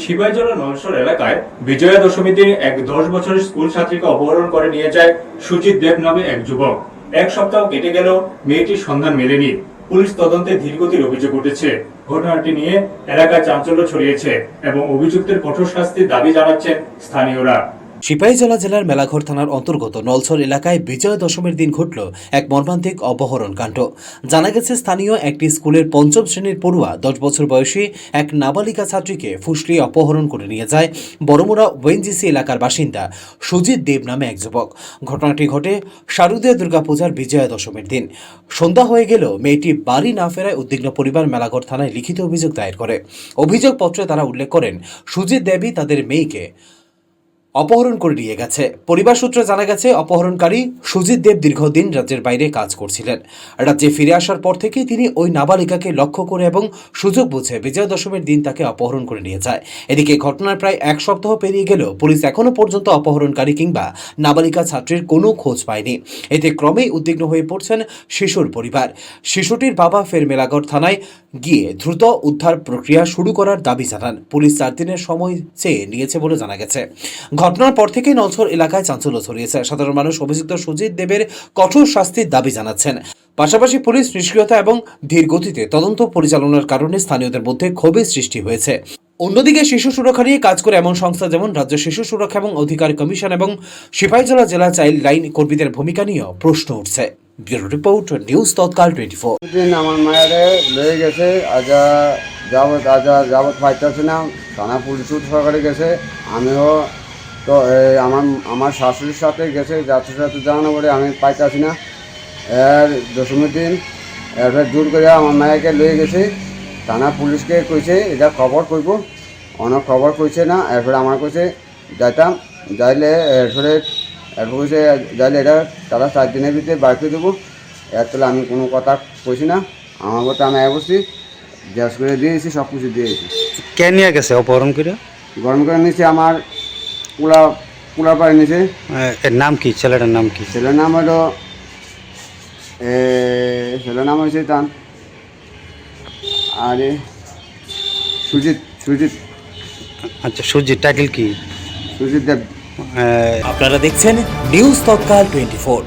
সিপাহীজলা নলসর এলাকায় বিজয়া দশমীর দিন এক 10 বছরের স্কুল ছাত্রীকে অপহরণ করে নিয়ে যায় সুজিত দেব নামে এক যুবক। এক সপ্তাহ কেটে গেল, মেয়েটির সন্ধান মেলেনি। পুলিশ তদন্তে ধীরগতির অভিযোগ উঠেছে। ঘটনাটি নিয়ে এলাকায় চাঞ্চল্য ছড়িয়েছে এবং অভিযুক্তের কঠোর শাস্তির দাবি জানাচ্ছেন স্থানীয়রা। সিপাহীজলা জেলার মেলাঘর থানার অন্তর্গত নলছর এলাকায় বিজয়া দশমীর দিন ঘটল এক মর্মান্তিক অপহরণ কাণ্ড। জানা গেছে, স্থানীয় একটি স্কুলের 5ম শ্রেণীর পড়ুয়া 10 বছর বয়সী এক নাবালিকা ছাত্রীকে ফুসলিয়ে অপহরণ করে নিয়ে যায় বড়মুড়া ওএনজিসি এলাকার বাসিন্দা সুজিত দেব নামে এক যুবক। ঘটনাটি ঘটে শারদীয় দুর্গাপূজার বিজয়া দশমীর দিন। সন্ধ্যা হয়ে গেল, মেয়েটি বাড়ি না ফেরায় উদ্বিগ্ন পরিবার মেলাঘর থানায় লিখিত অভিযোগ দায়ের করে। অভিযোগপত্রে তারা উল্লেখ করেন, সুজিত দেবী তাদের মেয়েকে অপহরণ করে নিয়ে গেছে। পরিবার সূত্রে জানা গেছে, অপহরণকারী সুজিত দেব দীর্ঘদিন রাজ্যের বাইরে কাজ করছিলেন। রাজ্যে ফিরে আসার পর থেকে তিনি ওই নাবালিকাকে লক্ষ্য করে এবং সুযোগ বুঝে বিজয়া দশমীর দিন তাকে অপহরণ করে নিয়ে যায়। এদিকে ঘটনার প্রায় এক সপ্তাহ পেরিয়ে গেলেও পুলিশ এখনও পর্যন্ত অপহরণকারী কিংবা নাবালিকা ছাত্রীর কোনো খোঁজ পায়নি। এতে ক্রমেই উদ্বিগ্ন হয়ে পড়ছেন শিশুর পরিবার। শিশুটির বাবা ফের মেলাঘর থানায় গিয়ে দ্রুত উদ্ধার প্রক্রিয়া শুরু করার দাবি জানান। পুলিশ 4 দিনের সময় চেয়ে নিয়েছে বলে জানা গেছে। ঘটনার পর থেকেই নলছর এলাকায় চাঞ্চল্য ছড়িয়েছে। সাধারণ মানুষ অভিযুক্ত সুজিত দেবের কঠোর শাস্তির দাবি জানাচ্ছেন। পাশাপাশি পুলিশ নিষ্ক্রিয়তা এবং ধীর গতিতে তদন্ত পরিচালনার কারণে স্থানীয়দের মধ্যে ক্ষোভের সৃষ্টি হয়েছে। অন্যদিকে শিশু সুরক্ষা নিয়ে কাজ করে এমন সংস্থা যেমন রাজ্য শিশু সুরক্ষা এবং অধিকার কমিশন এবং সিপাহীজলা জেলা চাইল্ড লাইন কর্মীদের ভূমিকা নিয়েও প্রশ্ন উঠছে। ব্যুরো রিপোর্ট, নিউজ তৎকাল 24। আমার মায়েরে লয়ে গেছে যাবত পাইতেছে না, থানা পুলিশ সরকারে গেছে। আমিও তো আমার শাশুড়ির সাথে গেছে, যাত্রীর সাথে জানানো বলে আমি পাইতেছি না। এর দশমীর দিন এরপরে জোর করে আমার মায়েকে লয়ে গেছে। থানা পুলিশকে কইছে এটা খবর করব, অনেক খবর কইছে না। এরপরে আমার কইছে যাইতাম, যাইলে এরপরে কইছে যাইলে এটা তারা 4 দিনের ভিতরে বার করে দেবো। এর তাহলে আমি কোনো কথা কইছি না। আমার কথা আমি বসছি, গ্যাস করে দিয়েছি, সব কিছু দিয়েছি। কে নিয়ে গেছে অপহরণ করে? গরম করে নিয়েছে আমার কুলা পাড়ে নিয়েছে। এর নাম কি? ছেলেটার নাম কি? ছেলের নাম হলো হয়েছে তান আরে সুজিত। আচ্ছা, সুজিত টাইটেল কি? সুজিত দেব। আপনারা দেখছেন নিউজ তৎকাল 24।